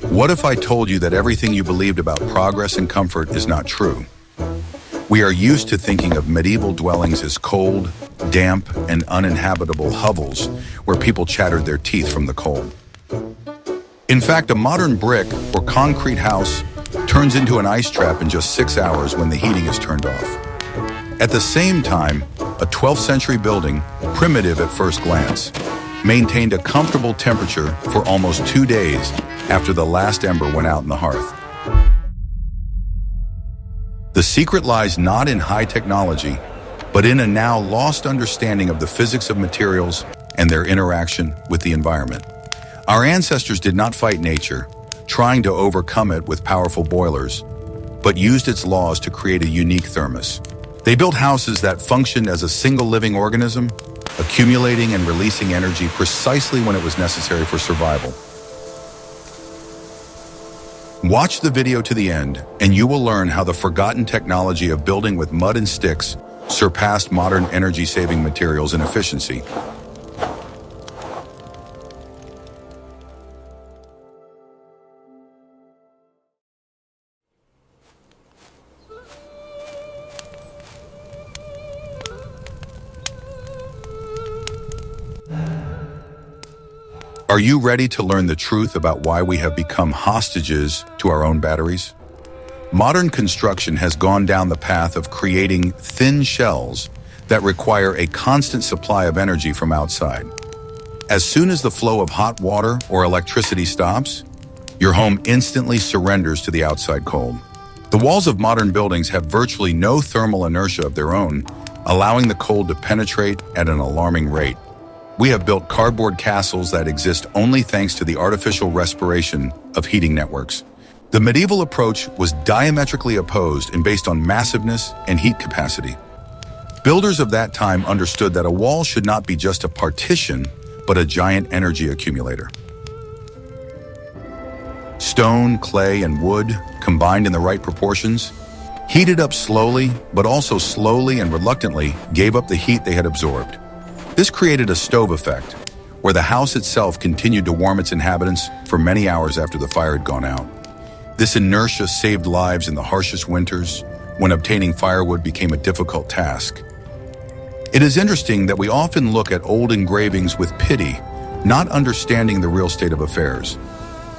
What if I told you that everything you believed about progress and comfort is not true? We are used to thinking of medieval dwellings as cold, damp, and uninhabitable hovels where people chattered their teeth from the cold. In fact, a modern brick or concrete house turns into an ice trap in just 6 hours when the heating is turned off. At the same time, a 12th century building, primitive at first glance, maintained a comfortable temperature for almost 2 days after the last ember went out in the hearth. The secret lies not in high technology, but in a now lost understanding of the physics of materials and their interaction with the environment. Our ancestors did not fight nature, trying to overcome it with powerful boilers, but used its laws to create a unique thermos. They built houses that functioned as a single living organism, accumulating and releasing energy precisely when it was necessary for survival. Watch the video to the end, and you will learn how the forgotten technology of building with mud and sticks surpassed modern energy-saving materials in efficiency. Are you ready to learn the truth about why we have become hostages to our own batteries? Modern construction has gone down the path of creating thin shells that require a constant supply of energy from outside. As soon as the flow of hot water or electricity stops, your home instantly surrenders to the outside cold. The walls of modern buildings have virtually no thermal inertia of their own, allowing the cold to penetrate at an alarming rate. We have built cardboard castles that exist only thanks to the artificial respiration of heating networks. The medieval approach was diametrically opposed and based on massiveness and heat capacity. Builders of that time understood that a wall should not be just a partition, but a giant energy accumulator. Stone, clay, and wood, combined in the right proportions, heated up slowly, but also slowly and reluctantly gave up the heat they had absorbed. This created a stove effect, where the house itself continued to warm its inhabitants for many hours after the fire had gone out. This inertia saved lives in the harshest winters, when obtaining firewood became a difficult task. It is interesting that we often look at old engravings with pity, not understanding the real state of affairs.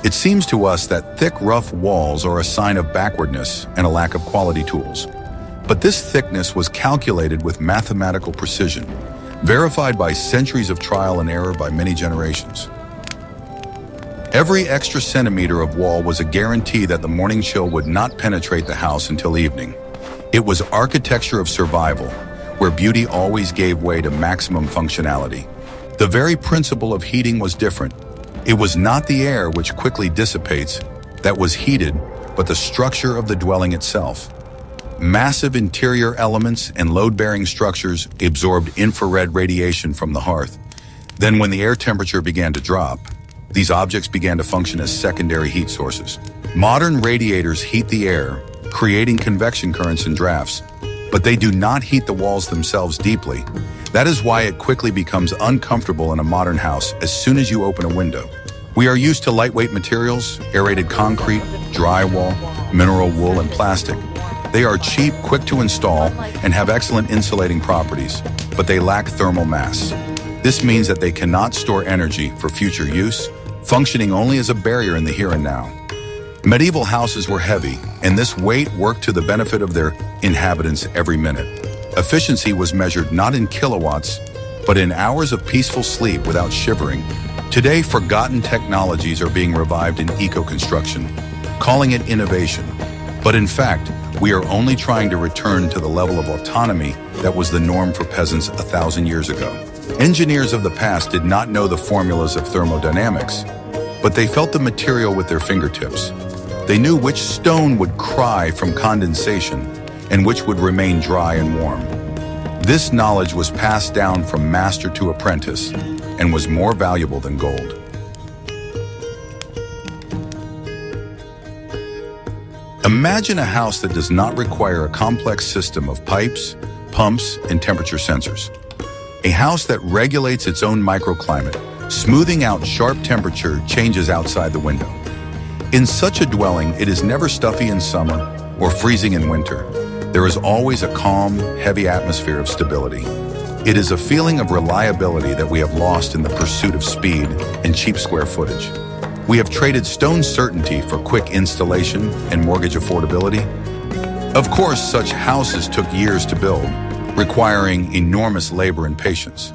It seems to us that thick, rough walls are a sign of backwardness and a lack of quality tools. But this thickness was calculated with mathematical precision, verified by centuries of trial and error by many generations. Every extra centimeter of wall was a guarantee that the morning chill would not penetrate the house until evening. It was architecture of survival, where beauty always gave way to maximum functionality. The very principle of heating was different. It was not the air which quickly dissipates that was heated, but the structure of the dwelling itself. Massive interior elements and load-bearing structures absorbed infrared radiation from the hearth. Then when the air temperature began to drop, these objects began to function as secondary heat sources. Modern radiators heat the air, creating convection currents and drafts, but they do not heat the walls themselves deeply. That is why it quickly becomes uncomfortable in a modern house as soon as you open a window. We are used to lightweight materials, aerated concrete, drywall, mineral wool, and plastic. They are cheap, quick to install, and have excellent insulating properties, but they lack thermal mass. This means that they cannot store energy for future use, functioning only as a barrier in the here and now. Medieval houses were heavy, and this weight worked to the benefit of their inhabitants every minute. Efficiency was measured not in kilowatts, but in hours of peaceful sleep without shivering. Today, forgotten technologies are being revived in eco-construction, calling it innovation. But in fact, we are only trying to return to the level of autonomy that was the norm for peasants 1,000 years ago. Engineers of the past did not know the formulas of thermodynamics, but they felt the material with their fingertips. They knew which stone would cry from condensation and which would remain dry and warm. This knowledge was passed down from master to apprentice and was more valuable than gold. Imagine a house that does not require a complex system of pipes, pumps, and temperature sensors. A house that regulates its own microclimate, smoothing out sharp temperature changes outside the window. In such a dwelling, it is never stuffy in summer or freezing in winter. There is always a calm, heavy atmosphere of stability. It is a feeling of reliability that we have lost in the pursuit of speed and cheap square footage. We have traded stone certainty for quick installation and mortgage affordability. Of course, such houses took years to build, requiring enormous labor and patience.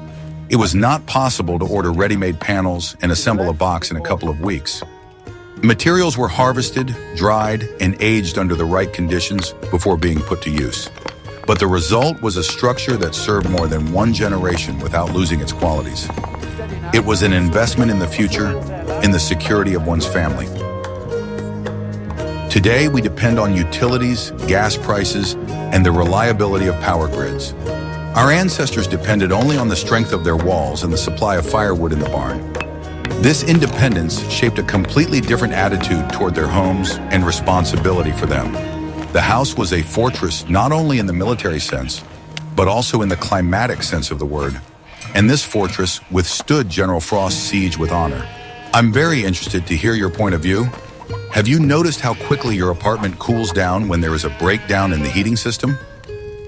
It was not possible to order ready-made panels and assemble a box in a couple of weeks. Materials were harvested, dried, and aged under the right conditions before being put to use. But the result was a structure that served more than one generation without losing its qualities. It was an investment in the future, in the security of one's family. Today, we depend on utilities, gas prices, and the reliability of power grids. Our ancestors depended only on the strength of their walls and the supply of firewood in the barn. This independence shaped a completely different attitude toward their homes and responsibility for them. The house was a fortress not only in the military sense, but also in the climatic sense of the word. And this fortress withstood General Frost's siege with honor. I'm very interested to hear your point of view. Have you noticed how quickly your apartment cools down when there is a breakdown in the heating system?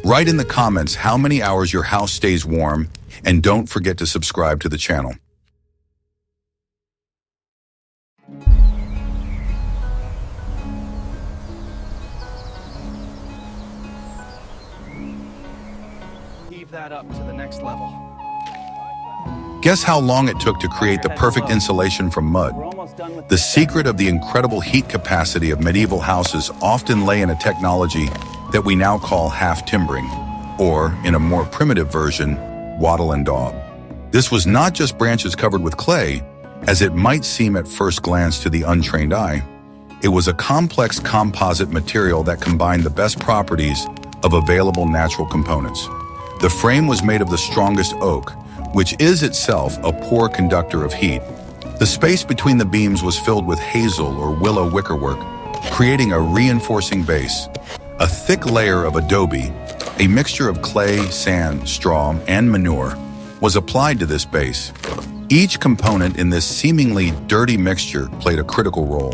Write in the comments how many hours your house stays warm, and don't forget to subscribe to the channel. Heave that up to the next level. Guess how long it took to create the perfect insulation from mud? The secret of the incredible heat capacity of medieval houses often lay in a technology that we now call half timbering, or, in a more primitive version, wattle and daub. This was not just branches covered with clay, as it might seem at first glance to the untrained eye. It was a complex composite material that combined the best properties of available natural components. The frame was made of the strongest oak, which is itself a poor conductor of heat. The space between the beams was filled with hazel or willow wickerwork, creating a reinforcing base. A thick layer of adobe, a mixture of clay, sand, straw, and manure, was applied to this base. Each component in this seemingly dirty mixture played a critical role.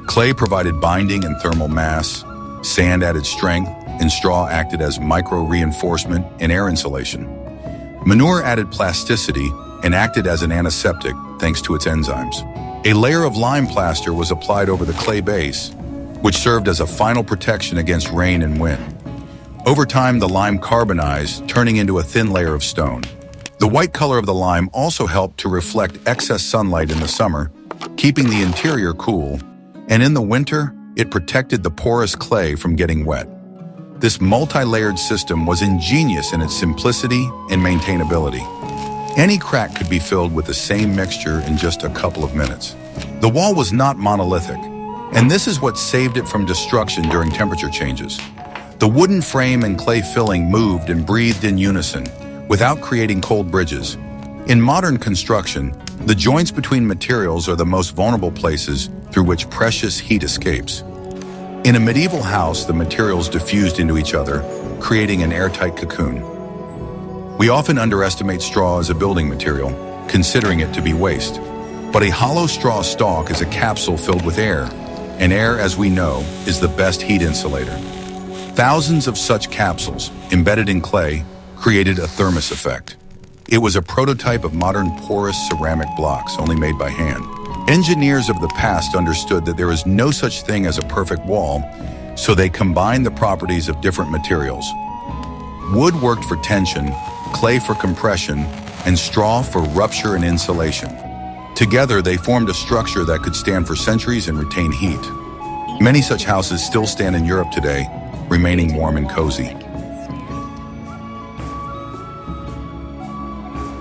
Clay provided binding and thermal mass, sand added strength, and straw acted as micro-reinforcement and air insulation. Manure added plasticity and acted as an antiseptic thanks to its enzymes. A layer of lime plaster was applied over the clay base, which served as a final protection against rain and wind. Over time, the lime carbonized, turning into a thin layer of stone. The white color of the lime also helped to reflect excess sunlight in the summer, keeping the interior cool, and in the winter, it protected the porous clay from getting wet. This multi-layered system was ingenious in its simplicity and maintainability. Any crack could be filled with the same mixture in just a couple of minutes. The wall was not monolithic, and this is what saved it from destruction during temperature changes. The wooden frame and clay filling moved and breathed in unison, without creating cold bridges. In modern construction, the joints between materials are the most vulnerable places through which precious heat escapes. In a medieval house, the materials diffused into each other, creating an airtight cocoon. We often underestimate straw as a building material, considering it to be waste. But a hollow straw stalk is a capsule filled with air, and air, as we know, is the best heat insulator. Thousands of such capsules, embedded in clay, created a thermos effect. It was a prototype of modern porous ceramic blocks, only made by hand. Engineers of the past understood that there is no such thing as a perfect wall, so they combined the properties of different materials. Wood worked for tension, clay for compression, and straw for rupture and insulation. Together, they formed a structure that could stand for centuries and retain heat. Many such houses still stand in Europe today, remaining warm and cozy.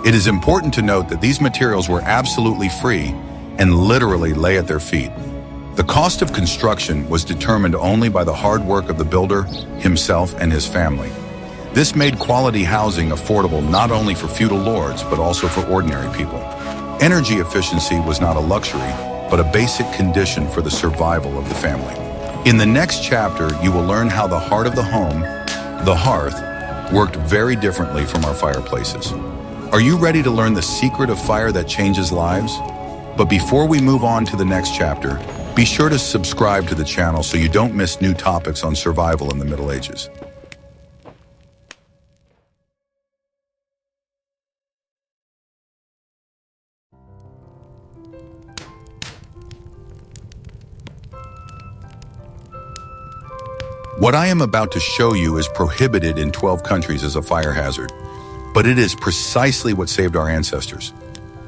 It is important to note that these materials were absolutely free and literally lay at their feet. The cost of construction was determined only by the hard work of the builder, himself, and his family. This made quality housing affordable not only for feudal lords, but also for ordinary people. Energy efficiency was not a luxury, but a basic condition for the survival of the family. In the next chapter, you will learn how the heart of the home, the hearth, worked very differently from our fireplaces. Are you ready to learn the secret of fire that changes lives? But before we move on to the next chapter, be sure to subscribe to the channel so you don't miss new topics on survival in the Middle Ages. What I am about to show you is prohibited in 12 countries as a fire hazard, but it is precisely what saved our ancestors.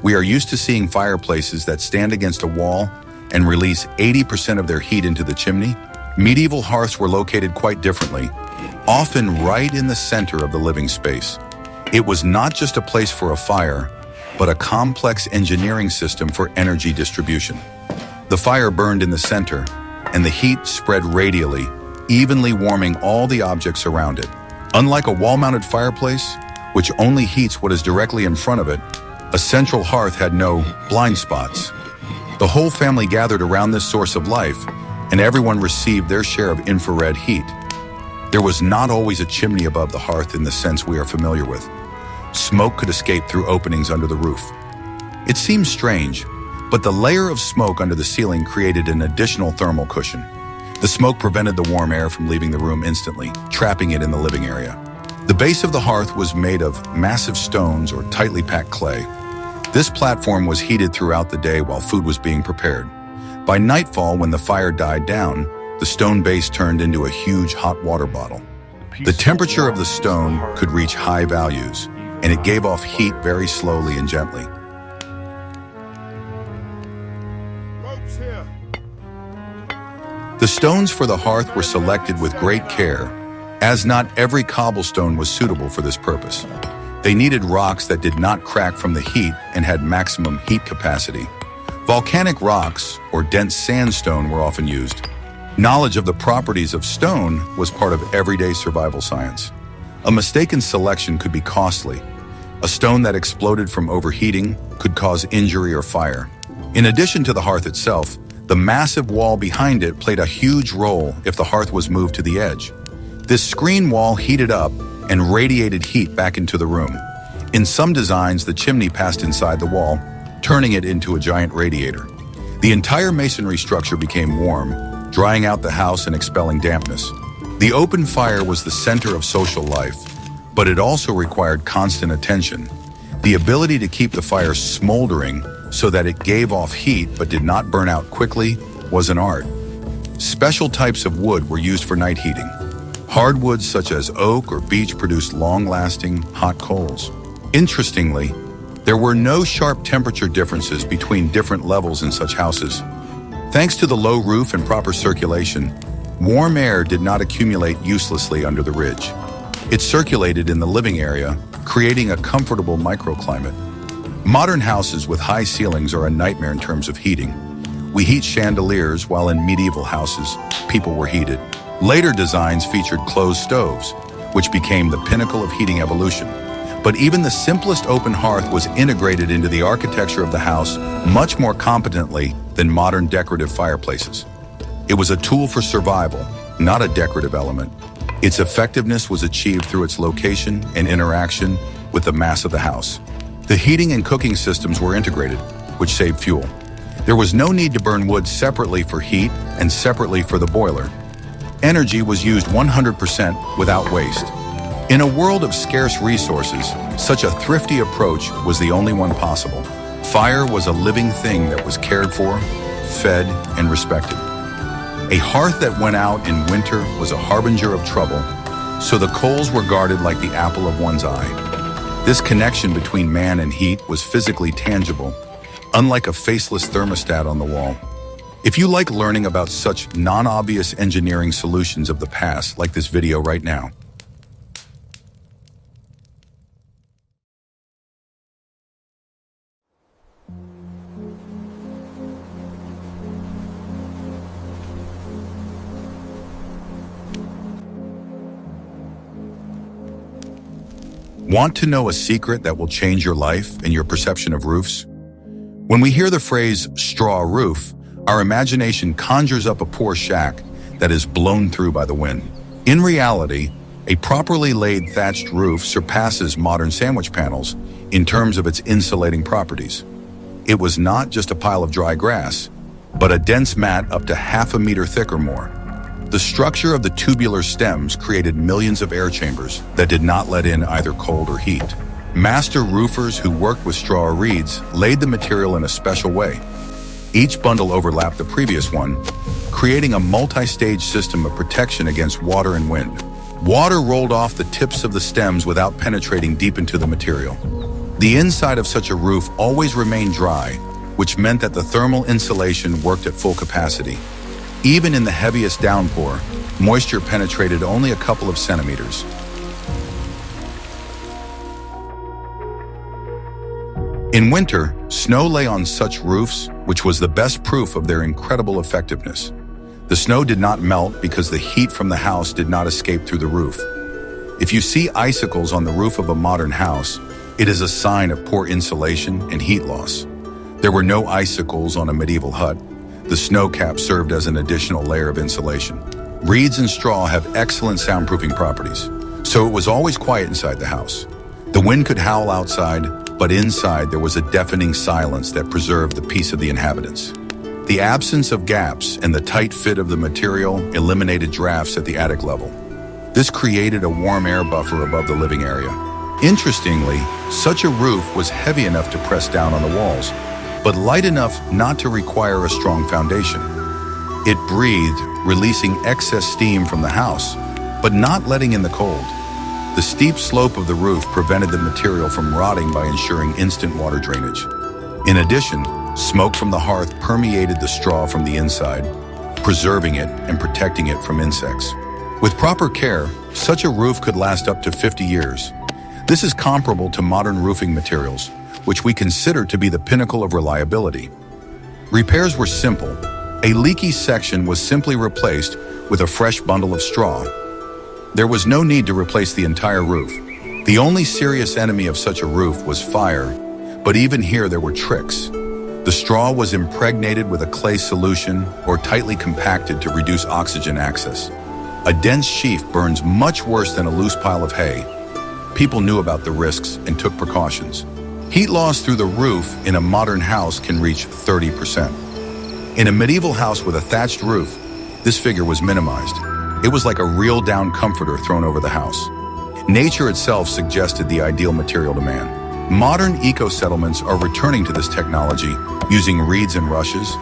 We are used to seeing fireplaces that stand against a wall and release 80% of their heat into the chimney. Medieval hearths were located quite differently, often right in the center of the living space. It was not just a place for a fire, but a complex engineering system for energy distribution. The fire burned in the center, and the heat spread radially, evenly warming all the objects around it. Unlike a wall-mounted fireplace, which only heats what is directly in front of it, a central hearth had no blind spots. The whole family gathered around this source of life, and everyone received their share of infrared heat. There was not always a chimney above the hearth in the sense we are familiar with. Smoke could escape through openings under the roof. It seems strange, but the layer of smoke under the ceiling created an additional thermal cushion. The smoke prevented the warm air from leaving the room instantly, trapping it in the living area. The base of the hearth was made of massive stones or tightly packed clay. This platform was heated throughout the day while food was being prepared. By nightfall, when the fire died down, the stone base turned into a huge hot water bottle. The temperature of the stone could reach high values, and it gave off heat very slowly and gently. The stones for the hearth were selected with great care, as not every cobblestone was suitable for this purpose. They needed rocks that did not crack from the heat and had maximum heat capacity. Volcanic rocks, or dense sandstone, were often used. Knowledge of the properties of stone was part of everyday survival science. A mistaken selection could be costly. A stone that exploded from overheating could cause injury or fire. In addition to the hearth itself, the massive wall behind it played a huge role if the hearth was moved to the edge. This screen wall heated up and radiated heat back into the room. In some designs, the chimney passed inside the wall, turning it into a giant radiator. The entire masonry structure became warm, drying out the house and expelling dampness. The open fire was the center of social life, but it also required constant attention. The ability to keep the fire smoldering so that it gave off heat but did not burn out quickly was an art. Special types of wood were used for night heating. Hardwoods such as oak or beech produced long-lasting, hot coals. Interestingly, there were no sharp temperature differences between different levels in such houses. Thanks to the low roof and proper circulation, warm air did not accumulate uselessly under the ridge. It circulated in the living area, creating a comfortable microclimate. Modern houses with high ceilings are a nightmare in terms of heating. We heat chandeliers while in medieval houses, people were heated. Later designs featured closed stoves, which became the pinnacle of heating evolution. But even the simplest open hearth was integrated into the architecture of the house much more competently than modern decorative fireplaces. It was a tool for survival, not a decorative element. Its effectiveness was achieved through its location and interaction with the mass of the house. The heating and cooking systems were integrated, which saved fuel. There was no need to burn wood separately for heat and separately for the boiler. Energy was used 100% without waste. In a world of scarce resources, such a thrifty approach was the only one possible. Fire was a living thing that was cared for, fed, and respected. A hearth that went out in winter was a harbinger of trouble, so the coals were guarded like the apple of one's eye. This connection between man and heat was physically tangible, unlike a faceless thermostat on the wall. If you like learning about such non-obvious engineering solutions of the past, like this video right now. Want to know a secret that will change your life and your perception of roofs? When we hear the phrase straw roof, our imagination conjures up a poor shack that is blown through by the wind. In reality, a properly laid thatched roof surpasses modern sandwich panels in terms of its insulating properties. It was not just a pile of dry grass, but a dense mat up to half a meter thick or more. The structure of the tubular stems created millions of air chambers that did not let in either cold or heat. Master roofers who worked with straw or reeds laid the material in a special way. Each bundle overlapped the previous one, creating a multi-stage system of protection against water and wind. Water rolled off the tips of the stems without penetrating deep into the material. The inside of such a roof always remained dry, which meant that the thermal insulation worked at full capacity. Even in the heaviest downpour, moisture penetrated only a couple of centimeters. In winter, snow lay on such roofs, which was the best proof of their incredible effectiveness. The snow did not melt because the heat from the house did not escape through the roof. If you see icicles on the roof of a modern house, it is a sign of poor insulation and heat loss. There were no icicles on a medieval hut. The snow cap served as an additional layer of insulation. Reeds and straw have excellent soundproofing properties, so it was always quiet inside the house. The wind could howl outside, but inside there was a deafening silence that preserved the peace of the inhabitants. The absence of gaps and the tight fit of the material eliminated drafts at the attic level. This created a warm air buffer above the living area. Interestingly, such a roof was heavy enough to press down on the walls, but light enough not to require a strong foundation. It breathed, releasing excess steam from the house, but not letting in the cold. The steep slope of the roof prevented the material from rotting by ensuring instant water drainage. In addition, smoke from the hearth permeated the straw from the inside, preserving it and protecting it from insects. With proper care, such a roof could last up to 50 years. This is comparable to modern roofing materials, which we consider to be the pinnacle of reliability. Repairs were simple. A leaky section was simply replaced with a fresh bundle of straw. There was no need to replace the entire roof. The only serious enemy of such a roof was fire, but even here there were tricks. The straw was impregnated with a clay solution or tightly compacted to reduce oxygen access. A dense sheaf burns much worse than a loose pile of hay. People knew about the risks and took precautions. Heat loss through the roof in a modern house can reach 30%. In a medieval house with a thatched roof, this figure was minimized. It was like a real-down comforter thrown over the house. Nature itself suggested the ideal material to man. Modern eco-settlements are returning to this technology, using reeds and rushes.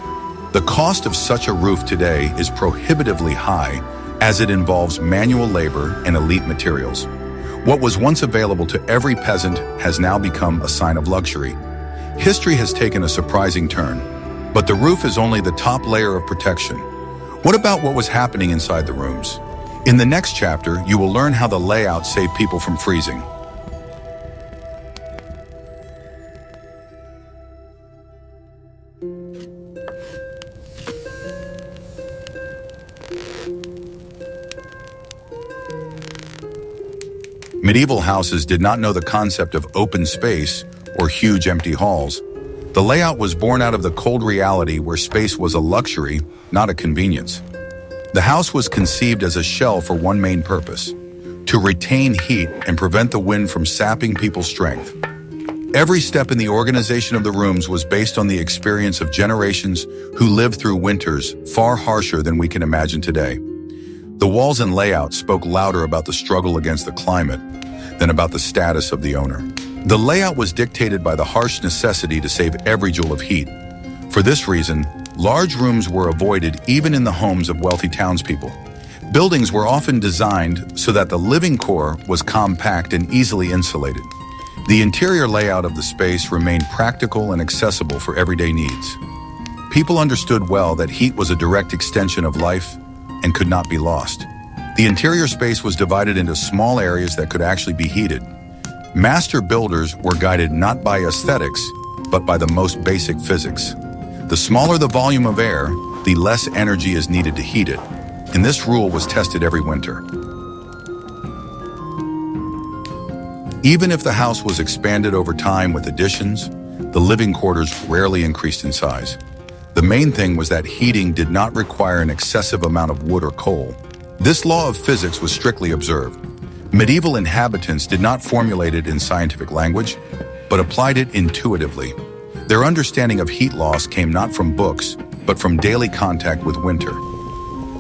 The cost of such a roof today is prohibitively high, as it involves manual labor and elite materials. What was once available to every peasant has now become a sign of luxury. History has taken a surprising turn, but the roof is only the top layer of protection. What about what was happening inside the rooms? In the next chapter, you will learn how the layout saved people from freezing. Medieval houses did not know the concept of open space or huge empty halls. The layout was born out of the cold reality where space was a luxury, not a convenience. The house was conceived as a shell for one main purpose: to retain heat and prevent the wind from sapping people's strength. Every step in the organization of the rooms was based on the experience of generations who lived through winters far harsher than we can imagine today. The walls and layout spoke louder about the struggle against the climate than about the status of the owner. The layout was dictated by the harsh necessity to save every joule of heat. For this reason, large rooms were avoided even in the homes of wealthy townspeople. Buildings were often designed so that the living core was compact and easily insulated. The interior layout of the space remained practical and accessible for everyday needs. People understood well that heat was a direct extension of life and could not be lost. The interior space was divided into small areas that could actually be heated. Master builders were guided not by aesthetics, but by the most basic physics. The smaller the volume of air, the less energy is needed to heat it, and this rule was tested every winter. Even if the house was expanded over time with additions, the living quarters rarely increased in size. The main thing was that heating did not require an excessive amount of wood or coal. This law of physics was strictly observed. Medieval inhabitants did not formulate it in scientific language. but applied it intuitively. Their understanding of heat loss came not from books, but from daily contact with winter.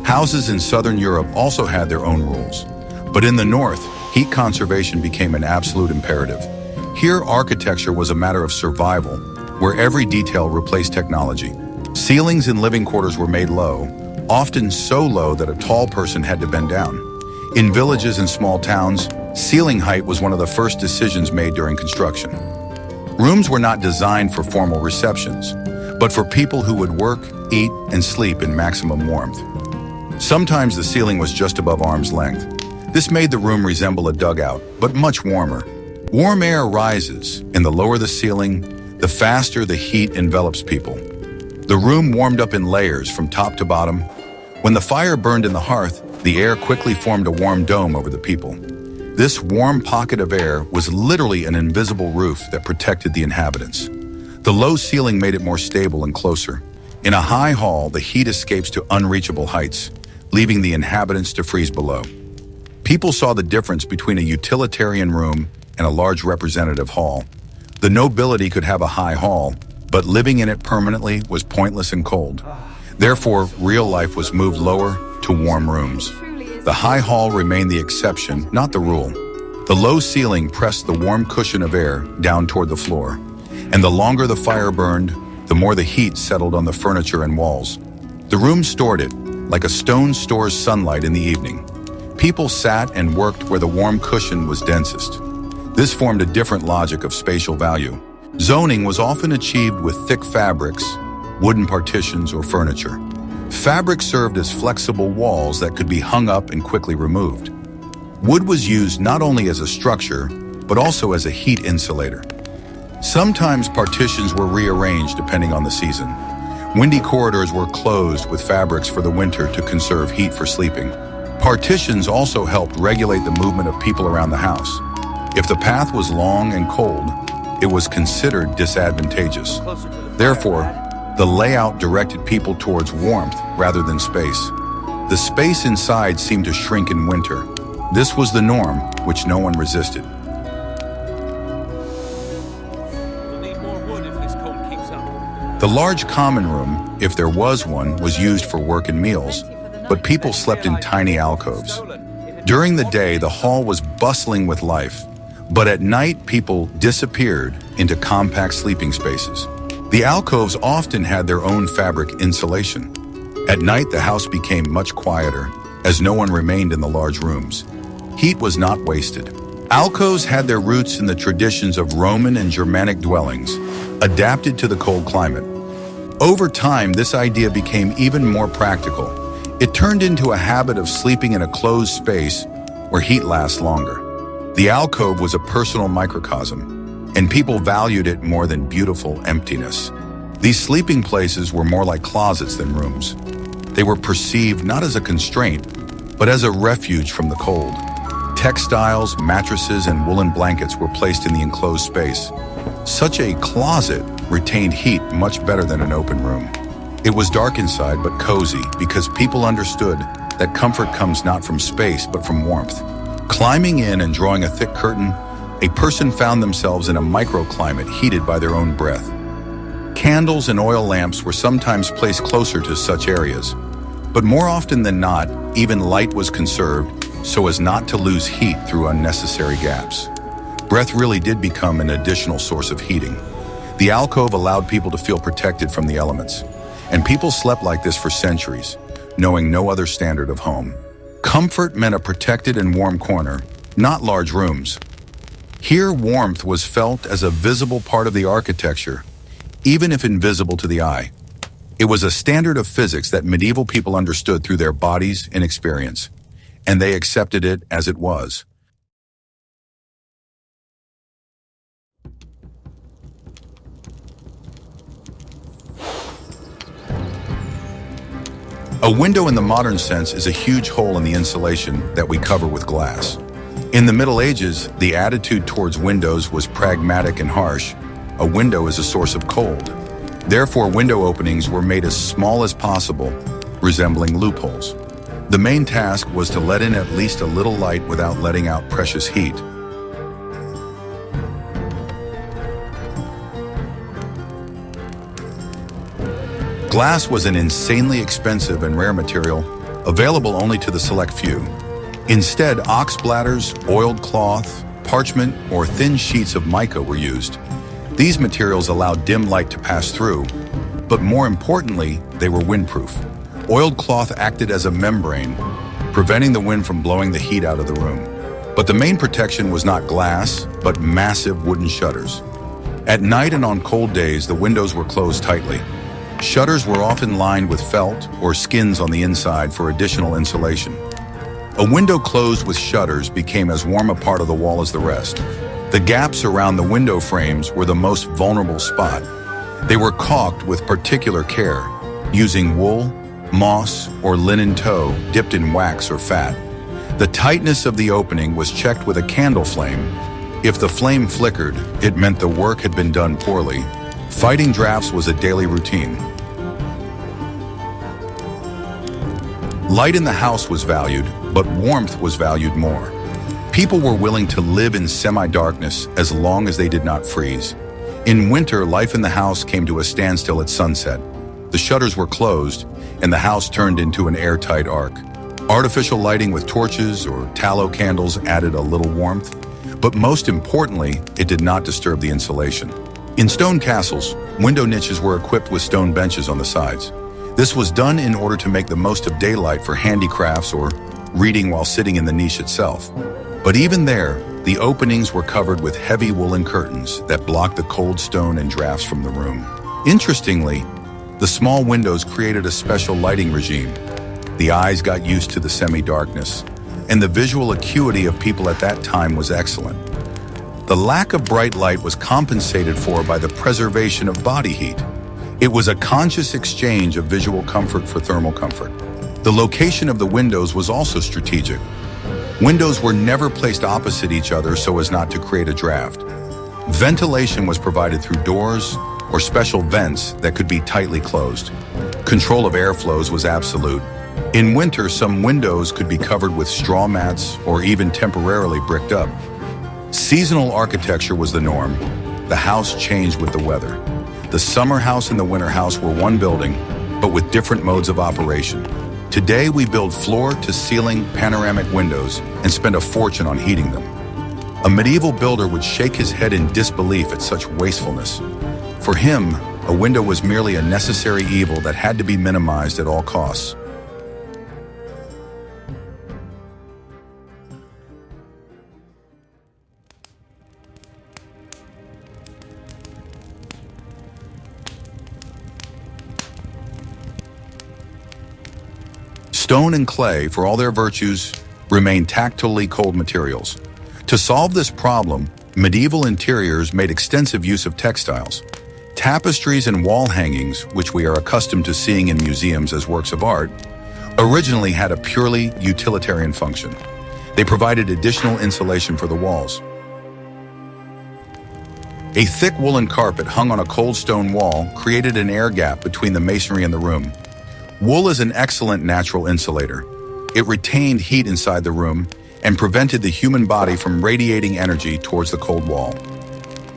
Houses in southern Europe also had their own rules. But in the north, heat conservation became an absolute imperative. Here, architecture was a matter of survival, where every detail replaced technology. Ceilings in living quarters were made low, often so low that a tall person had to bend down. In villages and small towns, ceiling height was one of the first decisions made during construction. Rooms were not designed for formal receptions, but for people who would work, eat, and sleep in maximum warmth. Sometimes the ceiling was just above arm's length. This made the room resemble a dugout, but much warmer. Warm air rises, and the lower the ceiling, the faster the heat envelops people. The room warmed up in layers from top to bottom. When the fire burned in the hearth, the air quickly formed a warm dome over the people. This warm pocket of air was literally an invisible roof that protected the inhabitants. The low ceiling made it more stable and closer. In a high hall, the heat escapes to unreachable heights, leaving the inhabitants to freeze below. People saw the difference between a utilitarian room and a large representative hall. The nobility could have a high hall, but living in it permanently was pointless and cold. Therefore, real life was moved lower to warm rooms. The high hall remained the exception, not the rule. The low ceiling pressed the warm cushion of air down toward the floor, and the longer the fire burned, the more the heat settled on the furniture and walls. The room stored it, like a stone stores sunlight in the evening. People sat and worked where the warm cushion was densest. This formed a different logic of spatial value. Zoning was often achieved with thick fabrics, wooden partitions, or furniture. Fabric served as flexible walls that could be hung up and quickly removed. Wood was used not only as a structure, but also as a heat insulator. Sometimes partitions were rearranged depending on the season. Windy corridors were closed with fabrics for the winter to conserve heat for sleeping. Partitions also helped regulate the movement of people around the house. If the path was long and cold, it was considered disadvantageous. Therefore, the layout directed people towards warmth rather than space. The space inside seemed to shrink in winter. This was the norm, which no one resisted. We'll need more wood if this cold keeps up. The large common room, if there was one, was used for work and meals, but people slept in tiny alcoves. During the day, the hall was bustling with life, but at night, people disappeared into compact sleeping spaces. The alcoves often had their own fabric insulation. At night, the house became much quieter, as no one remained in the large rooms. Heat was not wasted. Alcoves had their roots in the traditions of Roman and Germanic dwellings, adapted to the cold climate. Over time, this idea became even more practical. It turned into a habit of sleeping in a closed space where heat lasts longer. The alcove was a personal microcosm, and people valued it more than beautiful emptiness. These sleeping places were more like closets than rooms. They were perceived not as a constraint, but as a refuge from the cold. Textiles, mattresses, and woolen blankets were placed in the enclosed space. Such a closet retained heat much better than an open room. It was dark inside, but cozy, because people understood that comfort comes not from space, but from warmth. Climbing in and drawing a thick curtain, a person found themselves in a microclimate heated by their own breath. Candles and oil lamps were sometimes placed closer to such areas, but more often than not, even light was conserved so as not to lose heat through unnecessary gaps. Breath really did become an additional source of heating. The alcove allowed people to feel protected from the elements, and people slept like this for centuries, knowing no other standard of home. Comfort meant a protected and warm corner, not large rooms. Here, warmth was felt as a visible part of the architecture, even if invisible to the eye. It was a standard of physics that medieval people understood through their bodies and experience, and they accepted it as it was. A window in the modern sense is a huge hole in the insulation that we cover with glass. In the Middle Ages, the attitude towards windows was pragmatic and harsh. A window is a source of cold. Therefore, window openings were made as small as possible, resembling loopholes. The main task was to let in at least a little light without letting out precious heat. Glass was an insanely expensive and rare material, available only to the select few. Instead, ox bladders, oiled cloth, parchment, or thin sheets of mica were used. These materials allowed dim light to pass through, but more importantly, they were windproof. Oiled cloth acted as a membrane, preventing the wind from blowing the heat out of the room. But the main protection was not glass, but massive wooden shutters. At night and on cold days, the windows were closed tightly. Shutters were often lined with felt or skins on the inside for additional insulation. A window closed with shutters became as warm a part of the wall as the rest. The gaps around the window frames were the most vulnerable spot. They were caulked with particular care, using wool, moss, or linen tow dipped in wax or fat. The tightness of the opening was checked with a candle flame. If the flame flickered, it meant the work had been done poorly. Fighting drafts was a daily routine. Light in the house was valued, but warmth was valued more. People were willing to live in semi-darkness as long as they did not freeze. In winter, life in the house came to a standstill at sunset. The shutters were closed, and the house turned into an airtight ark. Artificial lighting with torches or tallow candles added a little warmth, but most importantly, it did not disturb the insulation. In stone castles, window niches were equipped with stone benches on the sides. This was done in order to make the most of daylight for handicrafts or reading while sitting in the niche itself. But even there, the openings were covered with heavy woolen curtains that blocked the cold stone and drafts from the room. Interestingly, the small windows created a special lighting regime. The eyes got used to the semi-darkness, and the visual acuity of people at that time was excellent. The lack of bright light was compensated for by the preservation of body heat. It was a conscious exchange of visual comfort for thermal comfort. The location of the windows was also strategic. Windows were never placed opposite each other so as not to create a draft. Ventilation was provided through doors or special vents that could be tightly closed. Control of airflows was absolute. In winter, some windows could be covered with straw mats or even temporarily bricked up. Seasonal architecture was the norm. The house changed with the weather. The summer house and the winter house were one building, but with different modes of operation. Today, we build floor-to-ceiling panoramic windows and spend a fortune on heating them. A medieval builder would shake his head in disbelief at such wastefulness. For him, a window was merely a necessary evil that had to be minimized at all costs. Stone and clay, for all their virtues, remain tactilely cold materials. To solve this problem, medieval interiors made extensive use of textiles. Tapestries and wall hangings, which we are accustomed to seeing in museums as works of art, originally had a purely utilitarian function. They provided additional insulation for the walls. A thick woolen carpet hung on a cold stone wall created an air gap between the masonry and the room. Wool is an excellent natural insulator. It retained heat inside the room and prevented the human body from radiating energy towards the cold wall.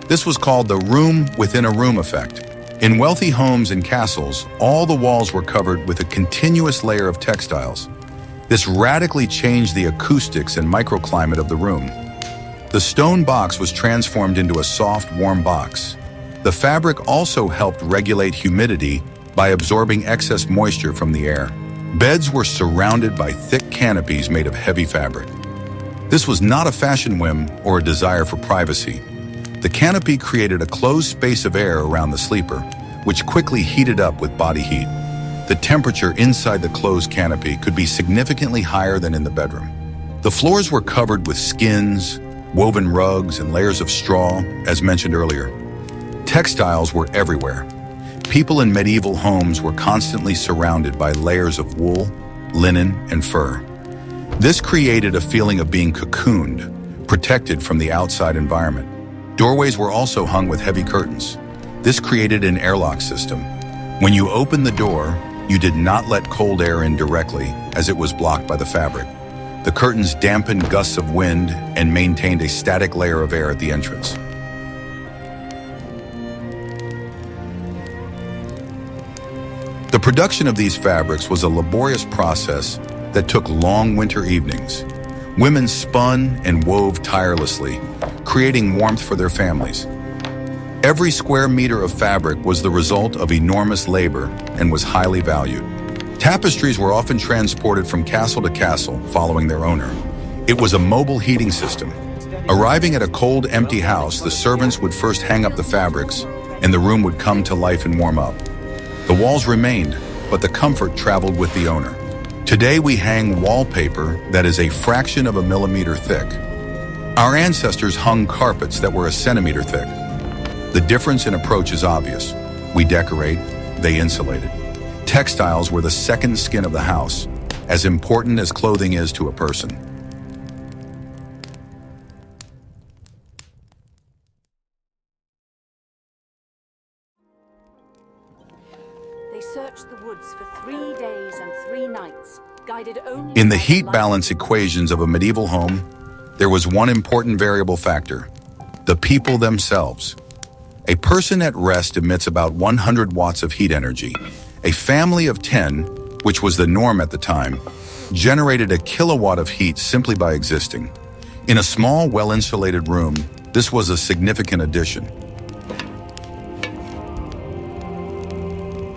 This was called the room-within-a-room effect. In wealthy homes and castles, all the walls were covered with a continuous layer of textiles. This radically changed the acoustics and microclimate of the room. The stone box was transformed into a soft, warm box. The fabric also helped regulate humidity by absorbing excess moisture from the air. Beds were surrounded by thick canopies made of heavy fabric. This was not a fashion whim or a desire for privacy. The canopy created a closed space of air around the sleeper, which quickly heated up with body heat. The temperature inside the closed canopy could be significantly higher than in the bedroom. The floors were covered with skins, woven rugs, and layers of straw, as mentioned earlier. Textiles were everywhere. People in medieval homes were constantly surrounded by layers of wool, linen, and fur. This created a feeling of being cocooned, protected from the outside environment. Doorways were also hung with heavy curtains. This created an airlock system. When you opened the door, you did not let cold air in directly, as it was blocked by the fabric. The curtains dampened gusts of wind and maintained a static layer of air at the entrance. The production of these fabrics was a laborious process that took long winter evenings. Women spun and wove tirelessly, creating warmth for their families. Every square meter of fabric was the result of enormous labor and was highly valued. Tapestries were often transported from castle to castle, following their owner. It was a mobile heating system. Arriving at a cold, empty house, the servants would first hang up the fabrics, and the room would come to life and warm up. The walls remained, but the comfort traveled with the owner. Today we hang wallpaper that is a fraction of a millimeter thick. Our ancestors hung carpets that were a centimeter thick. The difference in approach is obvious. We decorate, they insulated. Textiles were the second skin of the house, as important as clothing is to a person. They searched the woods for 3 days and 3 nights, guided only In the by heat light balance equations of a medieval home, there was one important variable factor: the people themselves. A person at rest emits about 100 watts of heat energy. A family of 10, which was the norm at the time, generated a kilowatt of heat simply by existing. In a small, well-insulated room, this was a significant addition.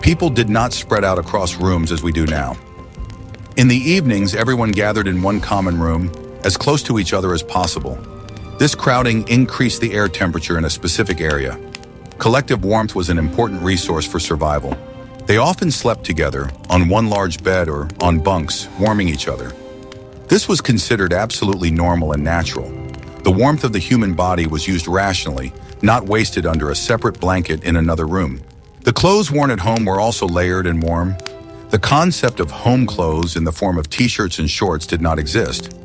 People did not spread out across rooms as we do now. In the evenings, everyone gathered in one common room, as close to each other as possible. This crowding increased the air temperature in a specific area. Collective warmth was an important resource for survival. They often slept together, on one large bed or on bunks, warming each other. This was considered absolutely normal and natural. The warmth of the human body was used rationally, not wasted under a separate blanket in another room. The clothes worn at home were also layered and warm. The concept of home clothes in the form of t-shirts and shorts did not exist.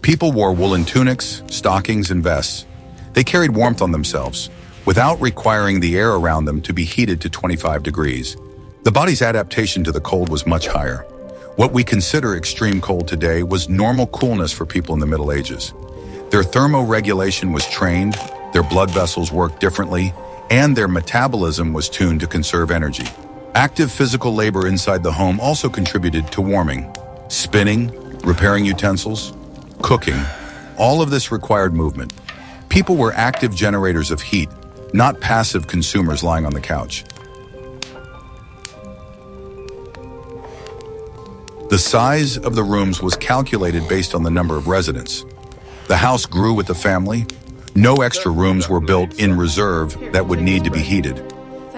People wore woolen tunics, stockings, and vests. They carried warmth on themselves, without requiring the air around them to be heated to 25 degrees. The body's adaptation to the cold was much higher. What we consider extreme cold today was normal coolness for people in the Middle Ages. Their thermoregulation was trained, their blood vessels worked differently, and their metabolism was tuned to conserve energy. Active physical labor inside the home also contributed to warming. Spinning, repairing utensils, cooking, all of this required movement. People were active generators of heat, not passive consumers lying on the couch. The size of the rooms was calculated based on the number of residents. The house grew with the family. No extra rooms were built in reserve that would need to be heated.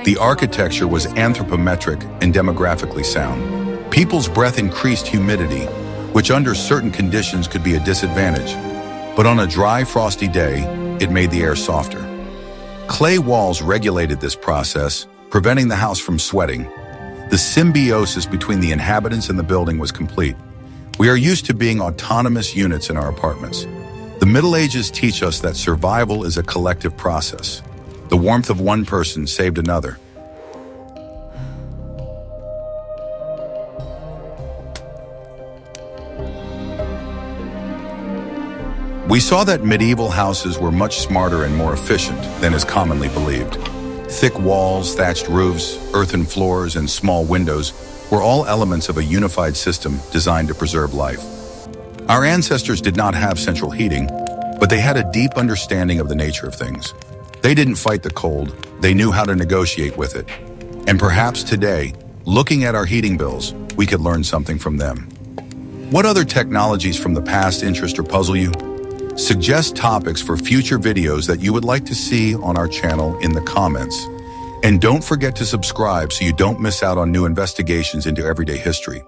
The architecture was anthropometric and demographically sound. People's breath increased humidity, which under certain conditions could be a disadvantage. But on a dry, frosty day, it made the air softer. Clay walls regulated this process, preventing the house from sweating. The symbiosis between the inhabitants and the building was complete. We are used to being autonomous units in our apartments. The Middle Ages teach us that survival is a collective process. The warmth of one person saved another. We saw that medieval houses were much smarter and more efficient than is commonly believed. Thick walls, thatched roofs, earthen floors, and small windows were all elements of a unified system designed to preserve life. Our ancestors did not have central heating, but they had a deep understanding of the nature of things. They didn't fight the cold, they knew how to negotiate with it. And perhaps today, looking at our heating bills, we could learn something from them. What other technologies from the past interest or puzzle you? Suggest topics for future videos that you would like to see on our channel in the comments. And don't forget to subscribe so you don't miss out on new investigations into everyday history.